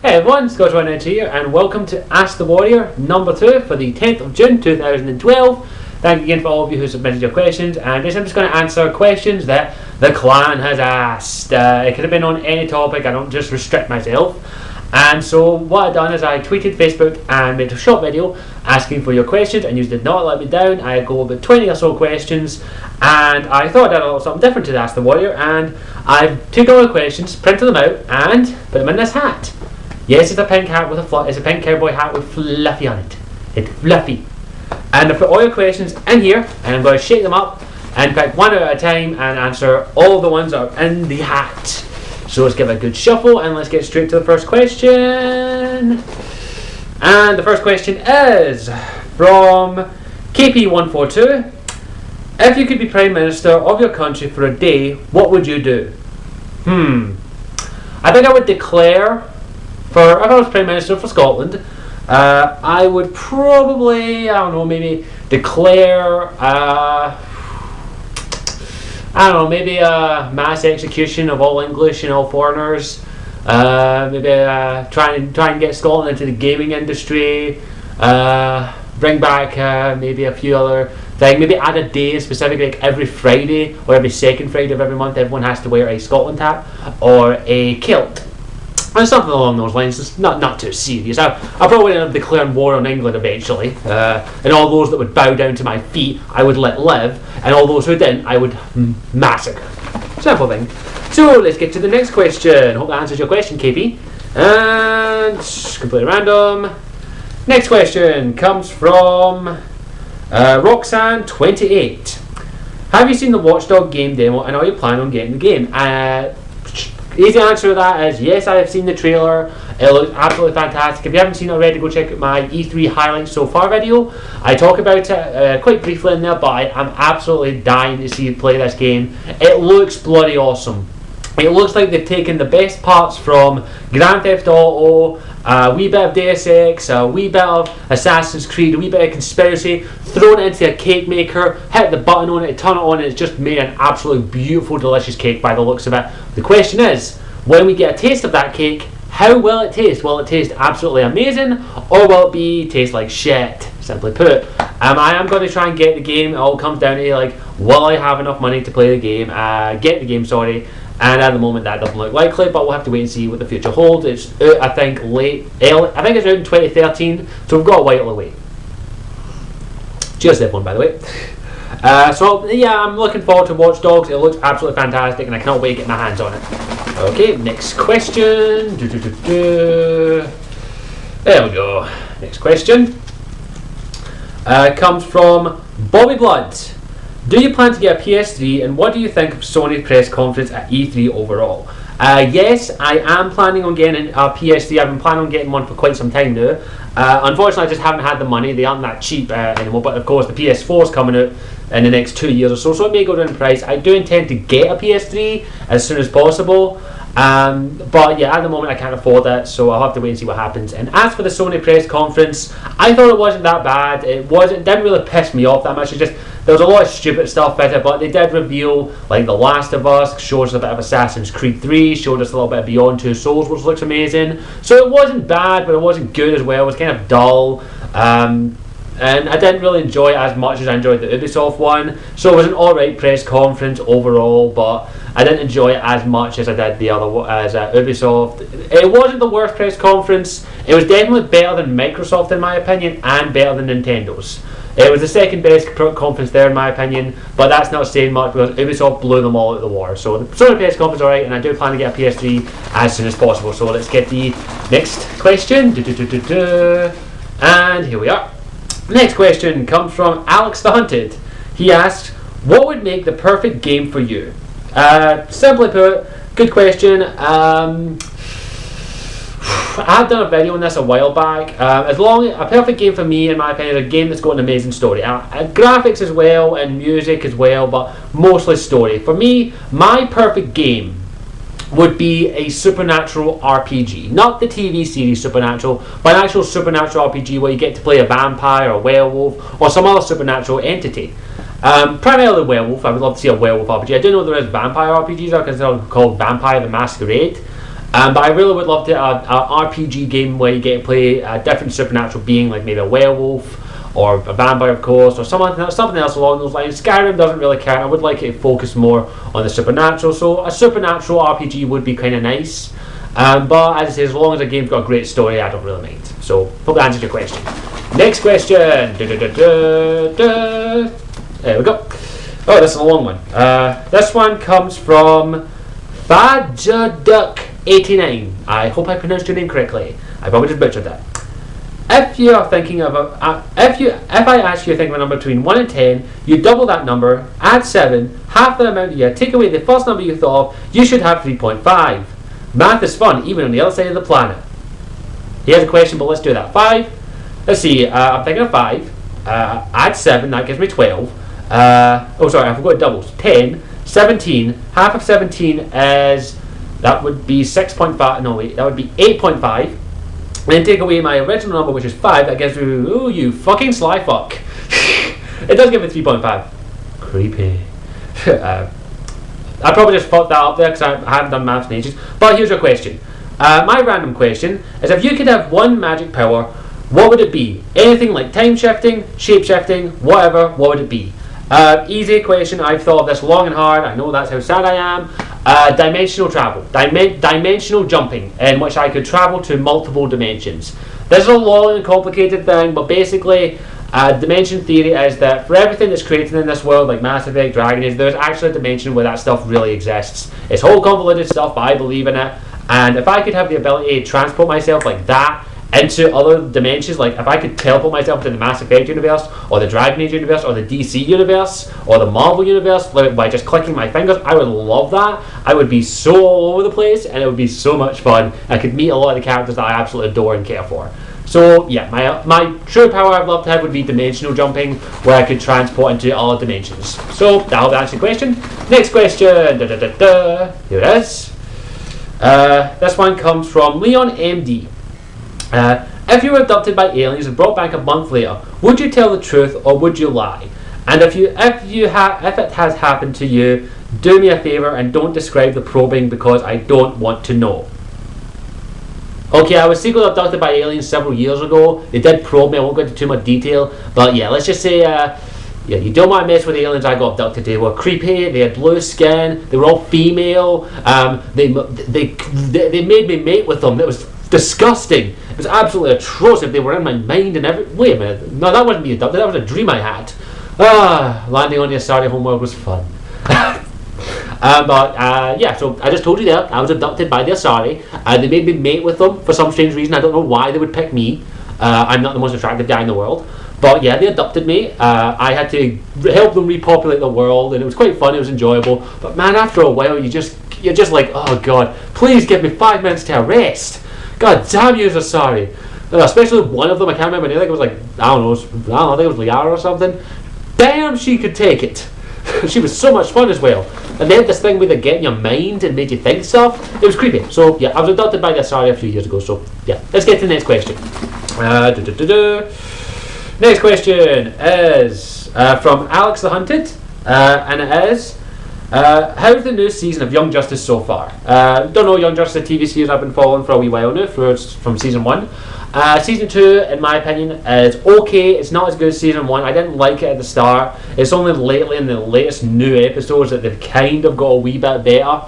Hey everyone, Scotch1 here, and welcome to Ask the Warrior number 2 for the 10th of June 2012. Thank you again for all of you who submitted your questions, and I'm just going to answer questions that the clan has asked. It could have been on any topic, I don't just restrict myself. And so what I've done is I tweeted Facebook and made a short video asking for your questions, and you did not let me down. I go about 20 or so questions, and I thought I'd do something different to Ask the Warrior, and I took all the questions, printed them out, and put them in this hat. Yes, it's a pink hat with it's a pink cowboy hat with fluffy on it. It's fluffy. And I put all your questions in here, and I'm going to shake them up and pick one at a time and answer all the ones that are in the hat. So let's give it a good shuffle and let's get straight to the first question. And the first question is from KP142. If you could be Prime Minister of your country for a day, what would you do? I think I would declare, if I was Prime Minister for Scotland, I would probably, maybe declare, maybe a mass execution of all English and all foreigners. Maybe try and get Scotland into the gaming industry. Bring back maybe a few other things. Maybe add a day specifically, like every Friday or every second Friday of every month, everyone has to wear a Scotland hat or a kilt. Or something along those lines. It's not too serious. I probably end up declaring war on England eventually, and all those that would bow down to my feet I would let live, and all those who didn't I would massacre. Simple thing. So let's get to the next question. Hope that answers your question, KP. And completely random. Next question comes from Roxanne 28. Have you seen the Watchdog game demo, and are you planning on getting the game? Easy answer to that is yes, I have seen the trailer. It looks absolutely fantastic. If you haven't seen it already, go check out my E3 highlights so far video. I talk about it quite briefly in there, but I'm absolutely dying to see you play this game. It looks bloody awesome. It looks like they've taken the best parts from Grand Theft Auto, a wee bit of Deus Ex, a wee bit of Assassin's Creed, a wee bit of Conspiracy, thrown it into a cake maker, hit the button on it, turn it on, and it's just made an absolutely beautiful, delicious cake by the looks of it. The question is, when we get a taste of that cake, how will it taste? Will it taste absolutely amazing, or will it taste like shit? Simply put, I am going to try and get the game. It all comes down to will I have enough money to play the game? Get the game, sorry. And at the moment that doesn't look likely, but we'll have to wait and see what the future holds. It's out, I think it's out in 2013, so we've got a while away. Cheers to everyone, by the way. So yeah, I'm looking forward to Watch Dogs. It looks absolutely fantastic, and I cannot wait to get my hands on it. Okay, next question. There we go. Next question comes from Bobby Blood. Do you plan to get a PS3, and what do you think of Sony's press conference at E3 overall? Yes, I am planning on getting a PS3. I've been planning on getting one for quite some time now. Unfortunately, I just haven't had the money. They aren't that cheap anymore, but of course the PS4 is coming out in the next 2 years or so it may go down in price. I do intend to get a PS3 as soon as possible. But yeah, at the moment I can't afford it, so I'll have to wait and see what happens. And as for the Sony press conference, I thought it wasn't that bad. It didn't really piss me off that much. There was a lot of stupid stuff with it, but they did reveal The Last of Us, showed us a bit of Assassin's Creed 3, showed us a little bit of Beyond Two Souls, which looks amazing. So it wasn't bad, but it wasn't good as well. It was kind of dull. And I didn't really enjoy it as much as I enjoyed the Ubisoft one. So it was an alright press conference overall, but I didn't enjoy it as much as I did the other as Ubisoft. It wasn't the worst press conference. It was definitely better than Microsoft in my opinion, and better than Nintendo's. It was the second best conference there in my opinion, but that's not saying much because Ubisoft blew them all out of the water. So the Sony press conference alright, and I do plan to get a PS3 as soon as possible. So let's get the next question. And here we are. Next question comes from Alex the Hunted. He asks, what would make the perfect game for you? Simply put, good question. I've done a video on this a while back. A perfect game for me, in my opinion, is a game that's got an amazing story. Graphics as well, and music as well, but mostly story. For me, my perfect game would be a supernatural RPG. Not the TV series Supernatural, but an actual supernatural RPG where you get to play a vampire, or a werewolf, or some other supernatural entity. Primarily werewolf. I would love to see a werewolf RPG. I do know there is vampire RPGs, I consider called Vampire the Masquerade. But I really would love to an RPG game where you get to play a different supernatural being, like maybe a werewolf or a vampire, of course, or something else along those lines. Skyrim doesn't really count. I would like it to focus more on the supernatural, so a supernatural RPG would be kind of nice. But as I say, as long as the game's got a great story, I don't really mind. So, hope that answers your question. Next question. There we go. Oh, this is a long one. This one comes from Fajaduk89. I hope I pronounced your name correctly. I probably just butchered that. If you are thinking of if I ask you to think of a number between 1 and 10, you double that number, add 7, half the amount you take away the first number you thought of, you should have 3.5. Math is fun, even on the other side of the planet. Here's a question, but let's do that. 5. Let's see. I'm thinking of 5. Add 7, that gives me 12. Oh, sorry, I forgot doubles. 10, 17. Half of 17 is, that would be 6.5. No, wait, that would be 8.5. Then take away my original number, which is 5. That gives me, ooh, you fucking sly fuck. It does give me 3.5. Creepy. I probably just fucked that up there because I haven't done maths in ages. But here's your question. My random question is, if you could have one magic power, what would it be? Anything like time shifting, shape shifting, whatever, what would it be? Easy question. I've thought of this long and hard. I know that's how sad I am. Dimensional travel. Dimensional jumping, in which I could travel to multiple dimensions. This is a long and complicated thing, but basically, dimension theory is that for everything that's created in this world, like Mass Effect, Dragon Age, there's actually a dimension where that stuff really exists. It's whole convoluted stuff, but I believe in it. And if I could have the ability to transport myself like that into other dimensions, like if I could teleport myself to the Mass Effect universe, or the Dragon Age universe, or the DC universe, or the Marvel universe, like by just clicking my fingers, I would love that. I would be so all over the place, and it would be so much fun. I could meet a lot of the characters that I absolutely adore and care for. So yeah, my true power I'd love to have would be dimensional jumping, where I could transport into other dimensions. So that'll answer the question. Next question. Here it is. This one comes from Leon MD. If you were abducted by aliens and brought back a month later, would you tell the truth or would you lie? And if it has happened to you, do me a favour and don't describe the probing because I don't want to know. Okay, I was secretly abducted by aliens several years ago. They did probe me. I won't go into too much detail, but yeah, let's just say you don't want to mess with the aliens I got abducted. They were creepy, they had blue skin, they were all female, they made me mate with them. It was disgusting. It was absolutely atrocious. They were in my mind and wait a minute. No, that wasn't me abducted, that was a dream I had. Landing on the Asari homeworld was fun. Yeah, so I just told you there, I was abducted by the Asari. They made me mate with them for some strange reason. I don't know why they would pick me. I'm not the most attractive guy in the world. But yeah, they adopted me. I had to help them repopulate the world, and it was quite fun. It was enjoyable. But man, after a while, you're just like, oh god, please give me 5 minutes to rest. God damn you, Asari. Especially one of them, I can't remember. I think it was like I think it was Liara or something. Damn, she could take it. She was so much fun as well. And they had this thing where they get in your mind and made you think stuff. It was creepy. So yeah, I was adopted by the Asari a few years ago. So yeah, let's get to the next question. Next question is from Alex the Hunted, and it is, how's the new season of Young Justice so far? Don't know Young Justice, the TV series I've been following for a wee while now, from season 1. Season 2, in my opinion, is okay. It's not as good as season 1. I didn't like it at the start. It's only lately in the latest new episodes that they've kind of got a wee bit better.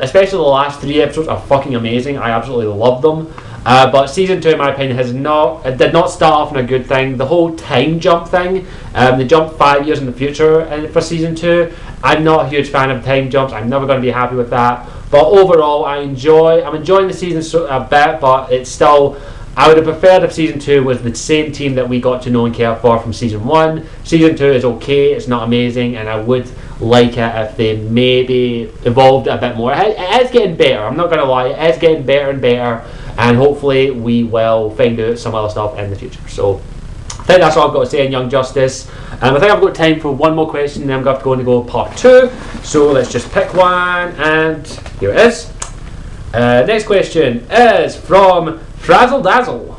Especially the last 3 episodes are fucking amazing. I absolutely love them. But season 2, in my opinion, did not start off on a good thing. The whole time jump thing, they jumped 5 years in the future for season 2. I'm not a huge fan of time jumps. I'm never going to be happy with that. But overall, I'm enjoying the season a bit, but it's still, I would have preferred if season 2 was the same team that we got to know and care for from season 1. Season 2 is okay, it's not amazing, and I would like it if they maybe evolved a bit more. It is getting better, I'm not going to lie, it is getting better and better, and hopefully we will find out some other stuff in the future. So I think that's all I've got to say in Young Justice. I think I've got time for one more question, and then I'm going to go part 2. So let's just pick one, and here it is. Next question is from Frazzle Dazzle.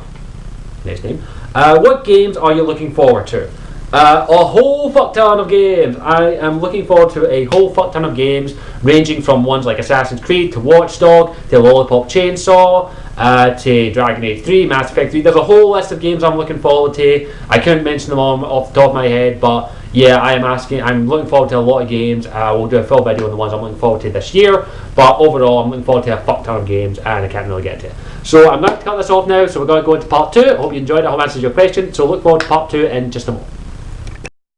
Next name. What games are you looking forward to? A whole fuck ton of games. I am looking forward to a whole fuck ton of games, ranging from ones like Assassin's Creed to Watch Dog to Lollipop Chainsaw to Dragon Age 3, Mass Effect 3. There's a whole list of games I'm looking forward to. I couldn't mention them all off the top of my head, but yeah, I'm looking forward to a lot of games. We'll do a full video on the ones I'm looking forward to this year, but overall I'm looking forward to a fuck ton of games and I can't really get to it. So I'm going to cut this off now, so we're going to go into part 2. I hope you enjoyed it. I hope I answered your question, so look forward to part 2 in just a moment.